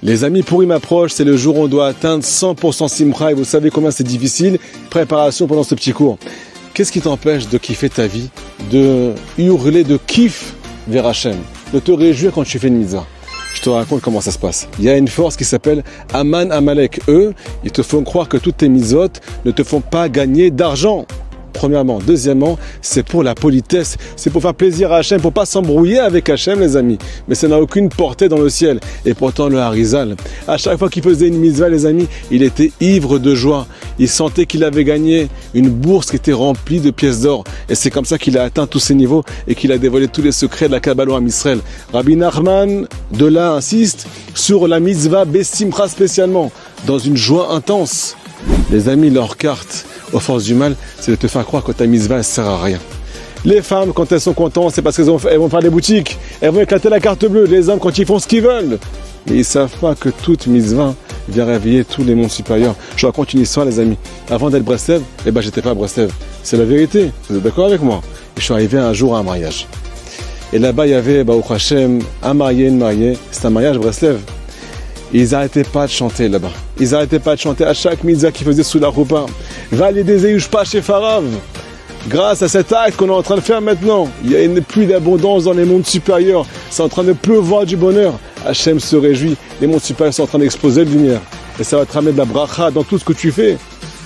Les amis, Pourim approche, c'est le jour où on doit atteindre 100% Simcha et vous savez combien c'est difficile. Préparation pendant ce petit cours. Qu'est-ce qui t'empêche de kiffer ta vie, de hurler de kiff vers Hachem, de te réjouir quand tu fais une mitzvah? Je te raconte comment ça se passe. Il y a une force qui s'appelle Aman Amalek. Eux, ils te font croire que toutes tes mitzvot ne te font pas gagner d'argent. Premièrement. Deuxièmement, c'est pour la politesse, c'est pour faire plaisir à Hachem, pour pas s'embrouiller avec Hachem, les amis. Mais ça n'a aucune portée dans le ciel. Et pourtant, le Harizal, à chaque fois qu'il faisait une mitzvah, les amis, il était ivre de joie. Il sentait qu'il avait gagné une bourse qui était remplie de pièces d'or. Et c'est comme ça qu'il a atteint tous ces niveaux et qu'il a dévoilé tous les secrets de la Kabbalah à Israël. Rabbi Nachman, de là, insiste sur la mitzvah Bessimcha spécialement, dans une joie intense. Les amis, leur carte aux forces du mal, c'est de te faire croire que ta mitzvah ne sert à rien. Les femmes, quand elles sont contentes, c'est parce qu'elles vont faire des boutiques. Elles vont éclater la carte bleue. Les hommes, quand ils font ce qu'ils veulent. Mais ils ne savent pas que toute mitzvah vient réveiller tous les mondes supérieurs. Je raconte une histoire, les amis. Avant d'être Breslev, j'étais pas à Breslev. C'est la vérité. Vous êtes d'accord avec moi? Je suis arrivé un jour à un mariage. Et là-bas, il y avait, au Hachem, un marié, une mariée. C'est un mariage Breslev. Ils n'arrêtaient pas de chanter là-bas. Ils n'arrêtaient pas de chanter à chaque mitzvah qu'ils faisaient sous la roupa. Validez pas chez Farav. Grâce à cet acte qu'on est en train de faire maintenant, il y a une pluie d'abondance dans les mondes supérieurs. C'est en train de pleuvoir du bonheur. Hachem se réjouit. Les mondes supérieurs sont en train d'exploser de lumière. Et ça va te ramener de la bracha dans tout ce que tu fais.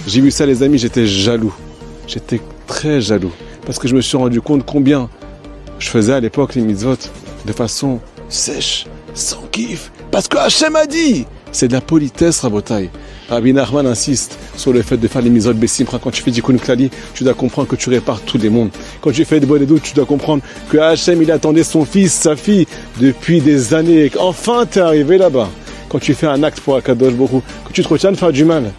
J'ai vu ça, les amis, j'étais jaloux. J'étais très jaloux. Parce que je me suis rendu compte combien je faisais à l'époque les mitzvot de façon sèche, sans kiff. Parce que Hachem a dit, c'est de la politesse, Rabotai. Rabbi Nachman insiste sur le fait de faire les mitzvot Bessimcha. Quand tu fais Tikkun Klali, tu dois comprendre que tu répares tous les mondes. Quand tu fais des bonnes doutes, tu dois comprendre que Hachem, il attendait son fils, sa fille, depuis des années. Enfin, tu es arrivé là-bas. Quand tu fais un acte pour Akadosh Baruch Hu, que tu te retiens de faire du mal,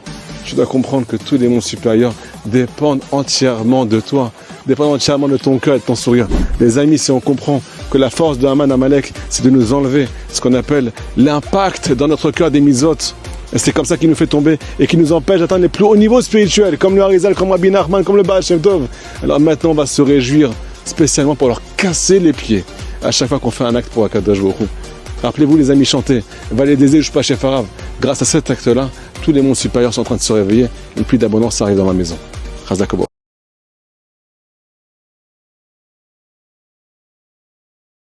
tu dois comprendre que tous les mondes supérieurs dépendent entièrement de toi, dépendent entièrement de ton cœur et de ton sourire. Les amis, si on comprend que la force de Aman Amalek, c'est de nous enlever ce qu'on appelle l'impact dans notre cœur des mitzvot. Et c'est comme ça qu'il nous fait tomber et qui nous empêche d'atteindre les plus hauts niveaux spirituels, comme le Harizal, comme Rabbi Nachman, comme le Baal Shem Tov. Alors maintenant, on va se réjouir spécialement pour leur casser les pieds à chaque fois qu'on fait un acte pour Akadosh Baruch Hu. Rappelez-vous, les amis, chantez Validez pas chez Farav. Grâce à cet acte-là, tous les mondes supérieurs sont en train de se réveiller. Une pluie d'abondance arrive dans ma maison. Chazak Obo.